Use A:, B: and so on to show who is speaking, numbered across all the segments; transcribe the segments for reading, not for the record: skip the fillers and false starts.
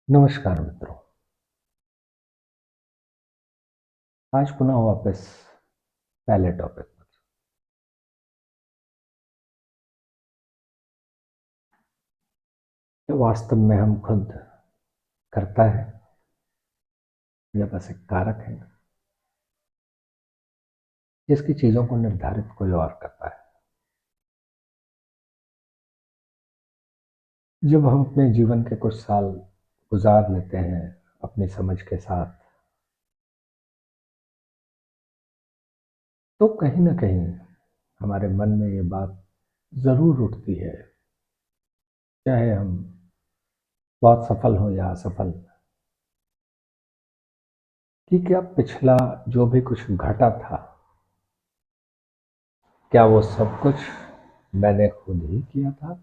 A: नमस्कार मित्रों। आज पुनः वापस पहले टॉपिक पर। ये वास्तव में हम खुद करता है या बस एक कारक है जिसकी चीजों को निर्धारित कोई और करता है। जब हम अपने जीवन के कुछ साल गुजार लेते हैं अपनी समझ के साथ, तो कहीं ना कहीं हमारे मन में ये बात जरूर उठती है, चाहे हम बहुत सफल हो या असफल, कि क्या पिछला जो भी कुछ घटा था, क्या वो सब कुछ मैंने खुद ही किया था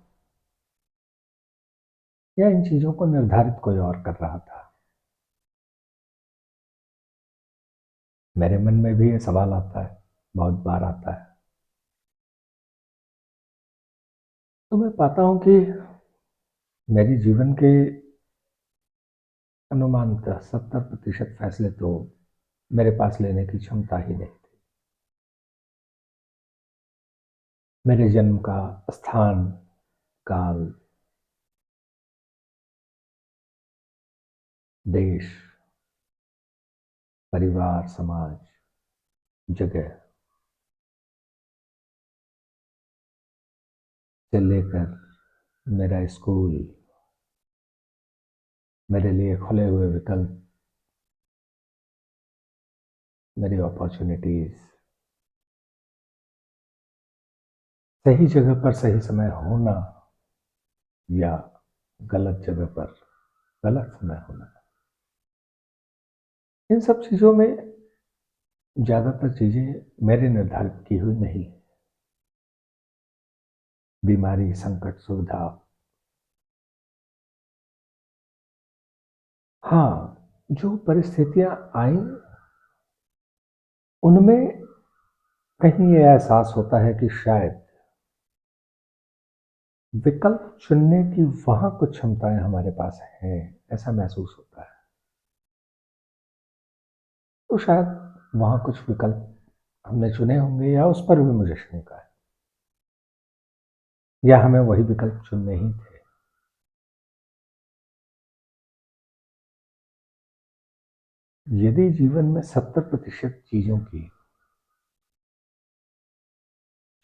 A: या इन चीजों को निर्धारित कोई और कर रहा था। मेरे मन में भी ये सवाल आता है, बहुत बार आता है। तो मैं पाता हूं कि मेरे जीवन के अनुमानतः 70% फैसले तो मेरे पास लेने की क्षमता ही नहीं थी। मेरे जन्म का स्थान, काल, देश, परिवार, समाज, जगह से लेकर मेरा स्कूल, मेरे लिए खुले हुए विकल्प, मेरी अपॉर्चुनिटीज, सही जगह पर सही समय होना या गलत जगह पर गलत समय होना, इन सब चीजों में ज्यादातर चीजें मेरे निर्धारित की हुई नहीं। बीमारी, संकट, सुविधा, हाँ, जो परिस्थितियां आई उनमें कहीं ये एहसास होता है कि शायद विकल्प चुनने की वहां कुछ क्षमताएं हमारे पास हैं, ऐसा महसूस होता है। तो शायद वहां कुछ विकल्प हमने चुने होंगे या उस पर भी मुझे शंका है, या हमें वही विकल्प चुनने ही थे। यदि जीवन में 70% चीजों की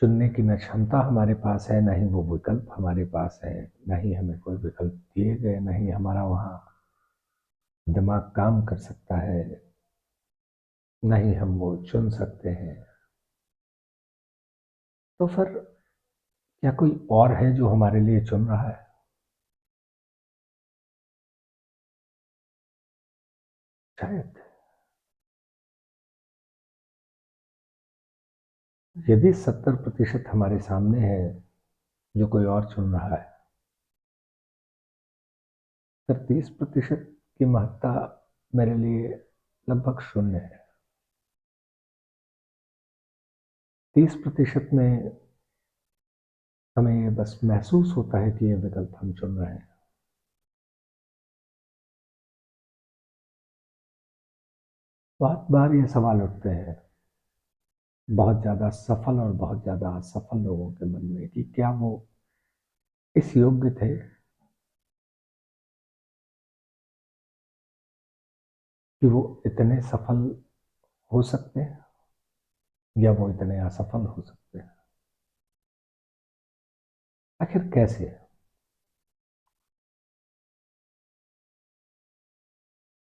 A: चुनने की न क्षमता हमारे पास है, न ही वो विकल्प हमारे पास है, न ही हमें कोई विकल्प दिए गए, न ही हमारा वहां दिमाग काम कर सकता है, न ही हम वो चुन सकते हैं, तो फिर क्या कोई और है जो हमारे लिए चुन रहा है? शायद। यदि 70% हमारे सामने है जो कोई और चुन रहा है, फिर 30% की महत्ता मेरे लिए लगभग शून्य है। 30% में हमें ये बस महसूस होता है कि ये विकल्प हम चुन रहे हैं। बहुत बार ये सवाल उठते हैं बहुत ज्यादा सफल और बहुत ज्यादा असफल लोगों के मन में कि क्या वो इस योग्य थे कि वो इतने सफल हो सकते हैं या वो इतने असफल हो सकते हैं। आखिर कैसे?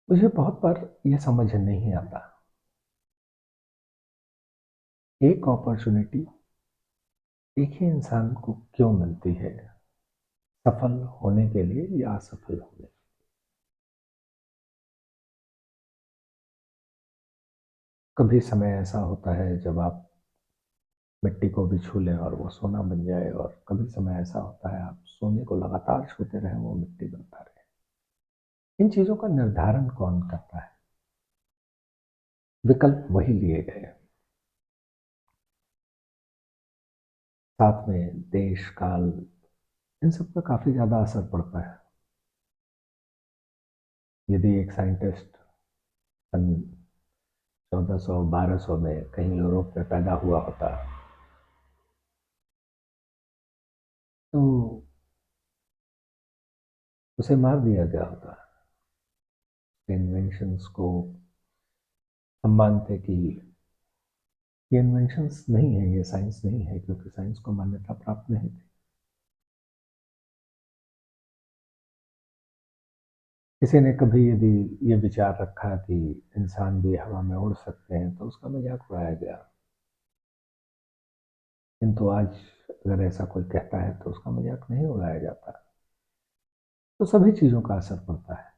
A: मुझे बहुत बार ये समझ नहीं आता, एक अपॉर्चुनिटी एक ही इंसान को क्यों मिलती है, सफल होने के लिए या असफल होने। कभी समय ऐसा होता है जब आप मिट्टी को भी छू लें और वो सोना बन जाए, और कभी समय ऐसा होता है आप सोने को लगातार छूते रहें, वो मिट्टी बनता रहे। इन चीजों का निर्धारण कौन करता है? विकल्प वही लिए गए, साथ में देश, काल, इन सब का काफी ज्यादा असर पड़ता है। यदि एक साइंटिस्ट सन 1400-1200 में कहीं यूरोप में पैदा हुआ होता तो उसे मार दिया गया होता। इन्वेंशंस को हम मानते कि ये इन्वेंशंस नहीं है, ये साइंस नहीं है, क्योंकि साइंस को मान्यता प्राप्त नहीं थी। किसी ने कभी यदि ये विचार रखा कि इंसान भी हवा में उड़ सकते हैं तो उसका मजाक उड़ाया गया, किंतु आज अगर ऐसा कोई कहता है तो उसका मजाक नहीं उड़ाया जाता। तो सभी चीजों का असर पड़ता है।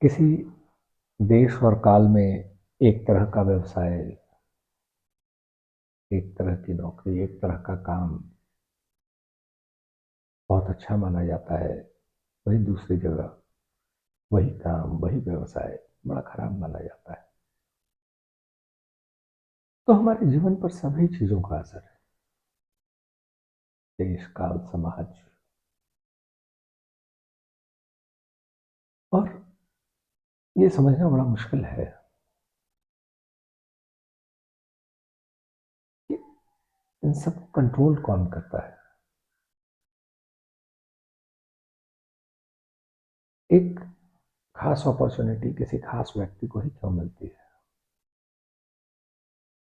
A: किसी देश और काल में एक तरह का व्यवसाय, एक तरह की नौकरी, एक तरह का काम बहुत अच्छा माना जाता है, वही दूसरी जगह वही काम, वही व्यवसाय बड़ा खराब माना जाता है। तो हमारे जीवन पर सभी चीजों का असर है, देश, काल, समाज। और ये समझना बड़ा मुश्किल है कि इन सब कंट्रोल कौन करता है। एक खास अपॉर्चुनिटी किसी खास व्यक्ति को ही क्यों मिलती है?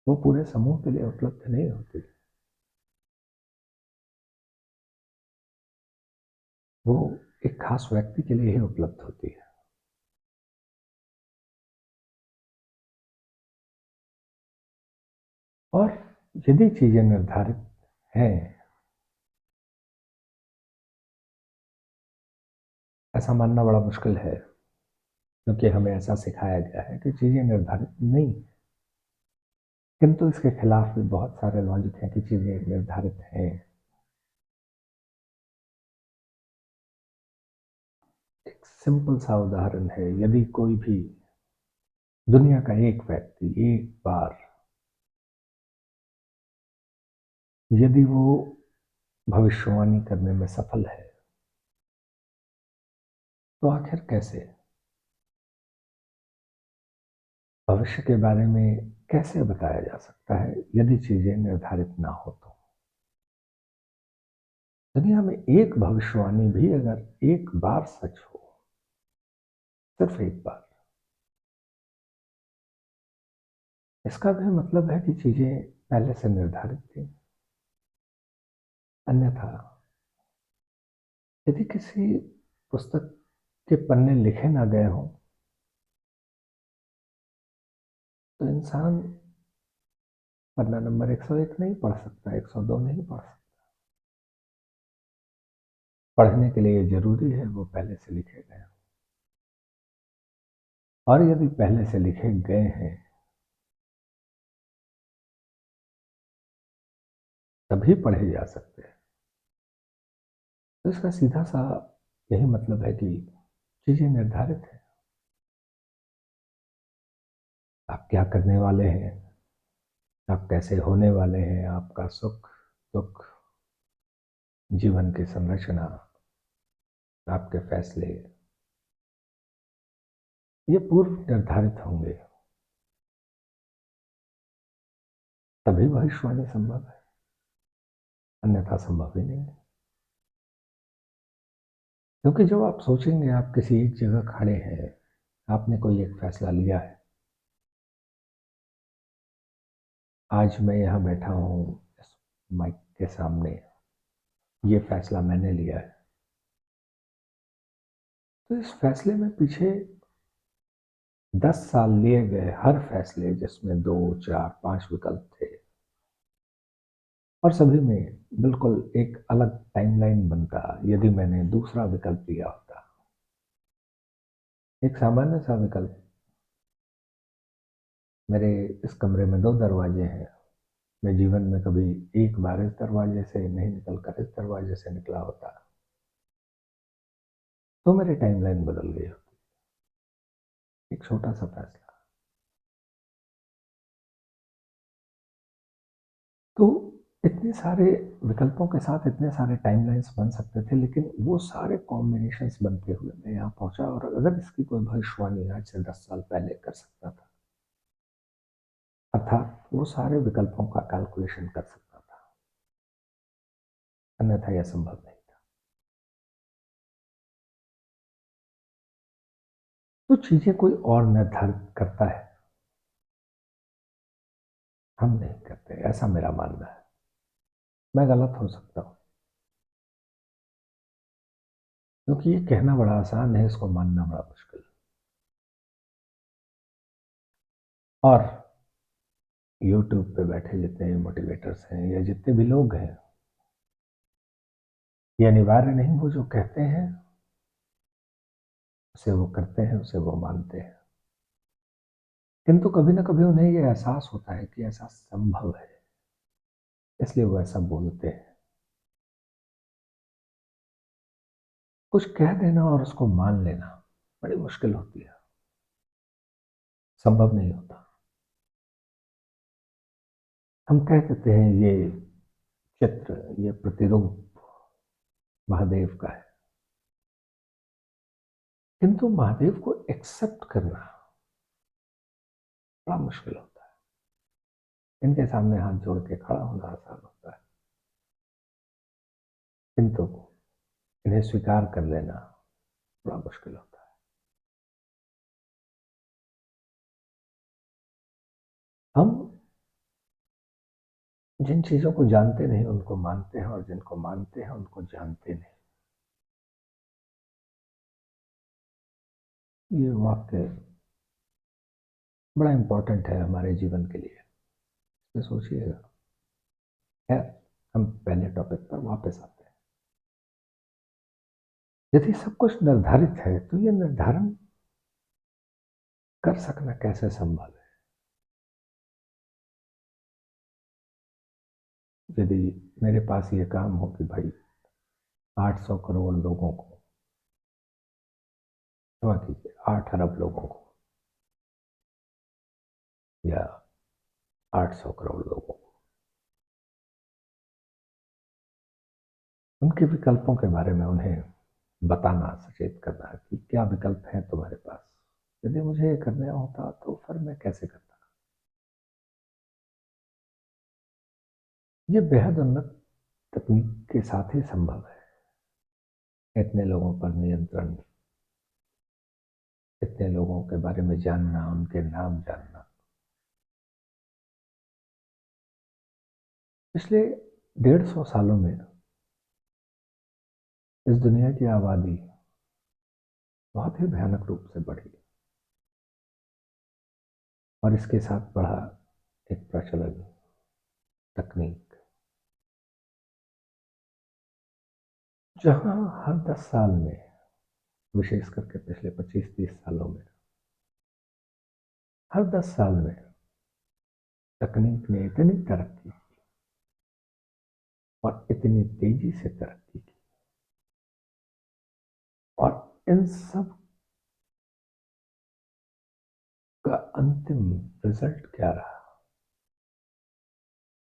A: वो पूरे समूह के लिए उपलब्ध नहीं होती। वो एक खास व्यक्ति के लिए ही उपलब्ध होती है। और यदि चीजें निर्धारित हैं, ऐसा मानना बड़ा मुश्किल है, क्योंकि हमें ऐसा सिखाया गया है कि चीजें निर्धारित नहीं। किंतु इसके खिलाफ भी बहुत सारे लॉजिक हैं कि चीजें निर्धारित हैं। एक सिंपल सा उदाहरण है, यदि कोई भी दुनिया का एक व्यक्ति एक बार यदि वो भविष्यवाणी करने में सफल है तो आखिर कैसे? भविष्य के बारे में कैसे बताया जा सकता है यदि चीजें निर्धारित ना हो तो? दुनिया में एक भविष्यवाणी भी अगर एक बार सच हो, सिर्फ एक बार, इसका भी मतलब है कि चीजें पहले से निर्धारित थी। अन्यथा यदि किसी पुस्तक के पन्ने लिखे ना गए हों तो इंसान पन्ना नंबर 101 नहीं पढ़ सकता, 102 नहीं पढ़ सकता। पढ़ने के लिए जरूरी है वो पहले से लिखे गए। और यदि पहले से लिखे गए हैं तभी पढ़े जा सकते हैं। तो इसका सीधा सा यही मतलब है कि चीजें निर्धारित है। आप क्या करने वाले हैं, आप कैसे होने वाले हैं, आपका सुख दुख, जीवन की संरचना, आपके फैसले, ये पूर्व निर्धारित होंगे, तभी भविष्यवाणी संभव है, अन्यथा संभव ही नहीं है। क्योंकि जब आप सोचेंगे, आप किसी एक जगह खड़े हैं, आपने कोई एक फैसला लिया है, आज मैं यहाँ बैठा हूँ इस माइक के सामने, ये फैसला मैंने लिया है, तो इस फैसले में पीछे 10 साल लिए गए हर फैसले, जिसमें 2, 4, 5 विकल्प थे, और सभी में बिल्कुल एक अलग टाइमलाइन बनता यदि मैंने दूसरा विकल्प लिया होता। एक सामान्य सा विकल्प, मेरे इस कमरे में 2 दरवाजे हैं, मैं जीवन में कभी एक बार इस दरवाजे से नहीं निकलकर इस दरवाजे से निकला होता तो मेरी टाइमलाइन बदल गई होती। एक छोटा सा फैसला। तो इतने सारे विकल्पों के साथ इतने सारे टाइमलाइंस बन सकते थे, लेकिन वो सारे कॉम्बिनेशंस बनते हुए मैं यहाँ पहुंचा। और अगर इसकी कोई भविष्यवाणी आज से 10 साल पहले कर सकता था, अर्थात वो सारे विकल्पों का कैलकुलेशन कर सकता था, अन्यथा यह संभव नहीं था। तो चीजें कोई और निर्धारित करता है, हम नहीं करते, ऐसा मेरा मानना है। मैं गलत हो सकता हूं, क्योंकि ये कहना बड़ा आसान है, इसको मानना बड़ा मुश्किल। और यूट्यूब पे बैठे जितने भी मोटिवेटर्स हैं या जितने भी लोग हैं, ये अनिवार्य नहीं, वो जो कहते हैं उसे वो करते हैं, उसे वो मानते हैं। किंतु कभी ना कभी उन्हें ये एहसास होता है कि ऐसा संभव है, इसलिए वो ऐसा बोलते हैं। कुछ कह देना और उसको मान लेना बड़ी मुश्किल होती है, संभव नहीं होता। हम कह देते हैं ये चित्र, ये प्रतिरूप महादेव का है, किंतु महादेव को एक्सेप्ट करना बड़ा मुश्किल होता है। इनके सामने हाथ जोड़ के खड़ा होना आसान होता है, किंतु इन्हें स्वीकार कर लेना बड़ा मुश्किल होता है। हम जिन चीजों को जानते नहीं उनको मानते हैं, और जिनको मानते हैं उनको जानते नहीं। ये वाक्य बड़ा इंपॉर्टेंट है हमारे जीवन के लिए, इसमें सोचिएगा। है, हम पहले टॉपिक पर वापस आते हैं। यदि सब कुछ निर्धारित है, तो ये निर्धारण कर सकना कैसे संभव है? यदि मेरे पास ये काम हो कि भाई 800 करोड़ लोगों को, क्षमा कीजिए 8 अरब लोगों को, या 800 करोड़ लोगों को, उनके विकल्पों के बारे में उन्हें बताना, सचेत करना कि क्या विकल्प है तुम्हारे पास। यदि मुझे ये करना होता तो फिर मैं कैसे करता। ये बेहद उन्नत तकनीक के साथ ही संभव है। इतने लोगों पर नियंत्रण, इतने लोगों के बारे में जानना, उनके नाम जानना। पिछले 150 सालों में इस दुनिया की आबादी बहुत ही भयानक रूप से बढ़ी, और इसके साथ बढ़ा एक प्रचलन, तकनीक, जहां हर 10 साल में, विशेष करके पिछले 25-30 सालों में, हर 10 साल में तकनीक ने इतनी तरक्की और इतनी तेजी से तरक्की की, और इन सब का अंतिम रिजल्ट क्या रहा?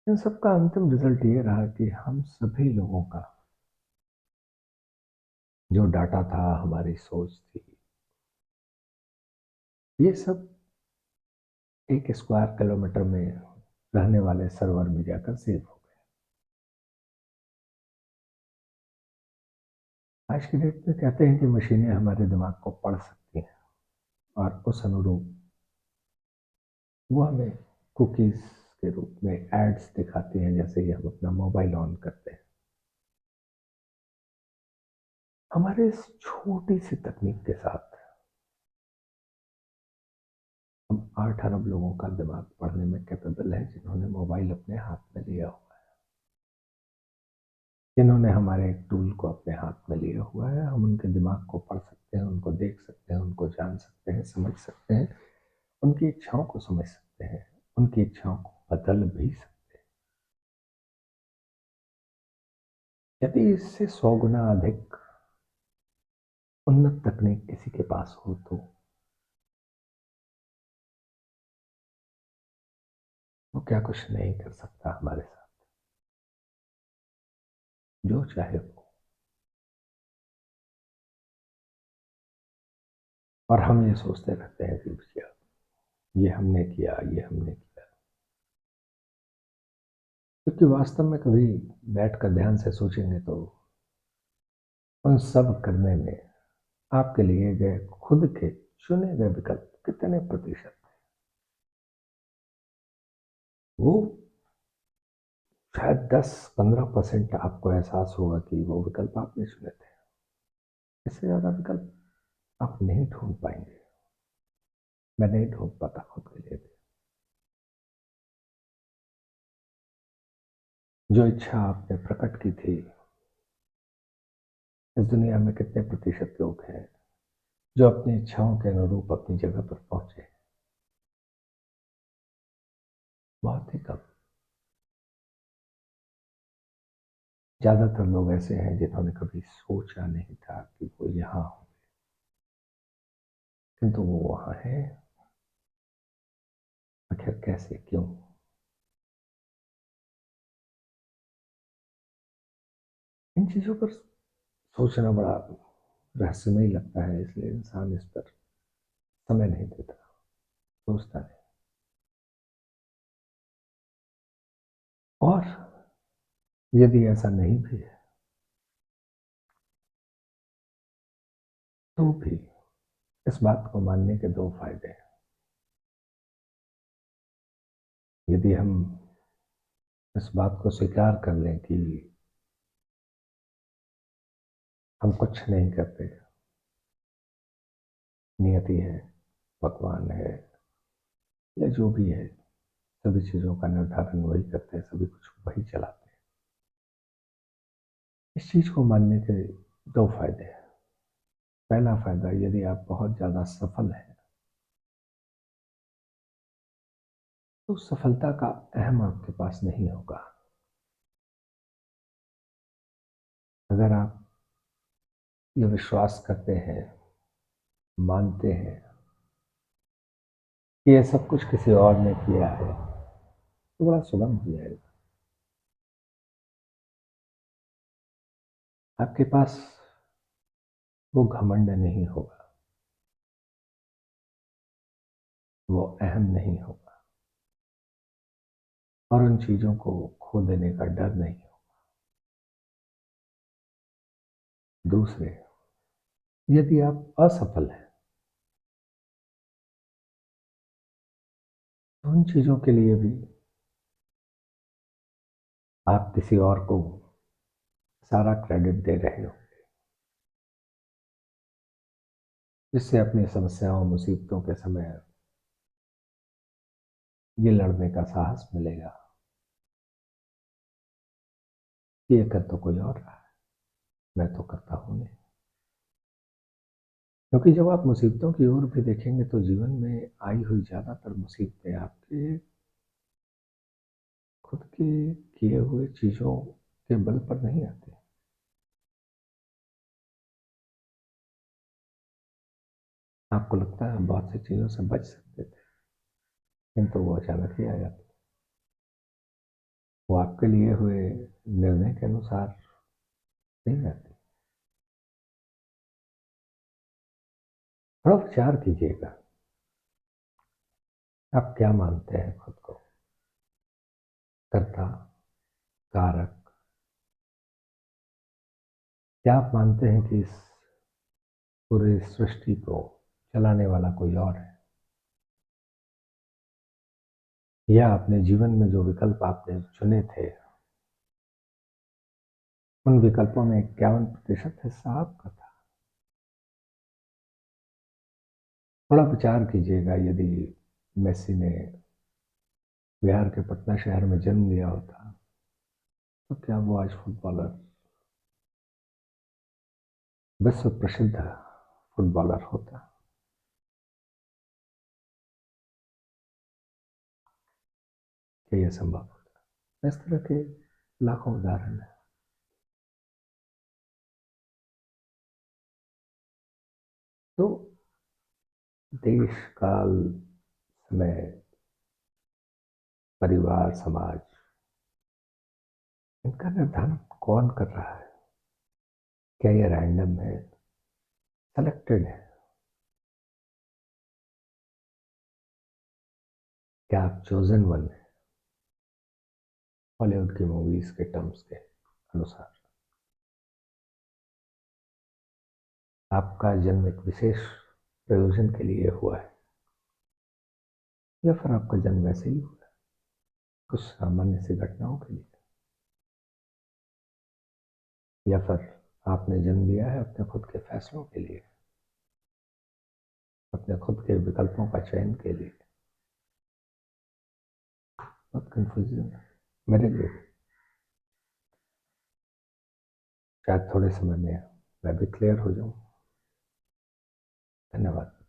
A: इन सब का अंतिम रिजल्ट ये रहा कि हम सभी लोगों का जो डाटा था, हमारी सोच थी, ये सब 1 स्क्वायर किलोमीटर में रहने वाले सर्वर में जाकर सेव हो गए। आज की डेट में कहते हैं कि मशीनें हमारे दिमाग को पढ़ सकती हैं, और उस अनुरूप वो हमें कुकीज के रूप में एड्स दिखाती हैं, जैसे ही हम अपना मोबाइल ऑन करते हैं। हमारे इस छोटी सी तकनीक के साथ हम 8 अरब लोगों का दिमाग पढ़ने में कैपेबल है, जिन्होंने मोबाइल अपने हाथ में लिया हुआ है, जिन्होंने हमारे एक टूल को अपने हाथ में लिया हुआ है। हम उनके दिमाग को पढ़ सकते हैं, उनको देख सकते हैं, उनको जान सकते हैं, समझ सकते हैं, उनकी इच्छाओं को समझ सकते हैं, उनकी इच्छाओं को बदल भी सकते हैं। यदि इससे 100 गुना अधिक उन्नत तकनीक किसी के पास हो, तो वो क्या कुछ नहीं कर सकता हमारे साथ? जो चाहे वो। और हम ये सोचते रहते हैं कि भैया ये हमने किया, ये हमने किया। क्योंकि वास्तव में कभी बैठकर ध्यान से सोचेंगे तो उन सब करने में आपके लिए गए खुद के चुने गए विकल्प कितने प्रतिशत थे? वो शायद 10-15% आपको एहसास होगा कि वो विकल्प आपने चुने थे। इससे ज्यादा विकल्प आप नहीं ढूंढ पाएंगे। मैं नहीं ढूंढ पाता खुद के लिए भी। जो इच्छा आपने प्रकट की थी, इस दुनिया में कितने प्रतिशत लोग हैं जो अपनी इच्छाओं के अनुरूप अपनी जगह पर पहुंचे? बहुत ही कम। ज्यादातर लोग ऐसे हैं जिन्होंने कभी सोचा नहीं था कि वो यहाँ हो, किंतु वो वहां है। आखिर कैसे, क्यों? इन चीजों पर सोचना बड़ा रहस्यमय लगता है, इसलिए इंसान इस पर समय नहीं देता, सोचता नहीं। और यदि ऐसा नहीं भी है तो भी इस बात को मानने के दो फायदे हैं। यदि हम इस बात को स्वीकार कर लें कि हम कुछ नहीं करते, नियति है, भगवान है, या जो भी है, सभी चीजों का निर्धारण वही करते हैं, सभी कुछ वही चलाते हैं। इस चीज को मानने के दो फायदे हैं। पहला फायदा, यदि आप बहुत ज्यादा सफल हैं तो सफलता का अहम आपके पास नहीं होगा। अगर आप ये विश्वास करते हैं, मानते हैं कि ये सब कुछ किसी और ने किया है, तो बड़ा सुगम हो जाएगा। आपके पास वो घमंड नहीं होगा, वो अहम नहीं होगा, और उन चीजों को खो देने का डर नहीं होगा। दूसरे, यदि आप असफल हैं तो उन चीजों के लिए भी आप किसी और को सारा क्रेडिट दे रहे हो, जिससे अपनी समस्याओं मुसीबतों के समय ये लड़ने का साहस मिलेगा कि ये कर तो कोई और रहा है, मैं तो करता हूं नहीं। क्योंकि जब आप मुसीबतों की ओर भी देखेंगे तो जीवन में आई हुई ज्यादातर मुसीबतें आपके खुद के किए हुए चीजों के बल पर नहीं आती। आपको लगता है आप बहुत सी चीजों से बच सकते थे, किंतु वो अचानक ही आ जाती। वो आपके लिए हुए निर्णय के अनुसार नहीं आती। थोड़ा विचार कीजिएगा, आप क्या मानते हैं खुद को? कर्ता, कारक? क्या आप मानते हैं कि इस पूरी सृष्टि को चलाने वाला कोई और है? या अपने जीवन में जो विकल्प आपने चुने थे, उन विकल्पों में 51% हिस्सा आपका था? थोड़ा विचार कीजिएगा, यदि मेसी ने बिहार के पटना शहर में जन्म लिया होता तो क्या वो आज फुटबॉलर, विश्व प्रसिद्ध फुटबॉलर होता? क्या यह संभव होता? इस तरह के लाखों उदाहरण हैं। तो देश, काल, समय, परिवार, समाज, इनका निर्धारण कौन कर रहा है? क्या ये रैंडम है, सेलेक्टेड है? क्या आप चोजन वन है हॉलीवुड की मूवीज के टर्म्स के अनुसार? आपका जन्म एक विशेष प्रयोजन के लिए हुआ है, या फिर आपका जन्म वैसे ही हुआ है कुछ सामान्य सी घटनाओं के लिए? या फिर आपने जन्म लिया है अपने खुद के फैसलों के लिए, अपने खुद के विकल्पों का चयन के लिए? बहुत कंफ्यूजन है मेरे लिए। शायद थोड़े समय में मैं भी क्लियर हो जाऊं। धन्यवाद।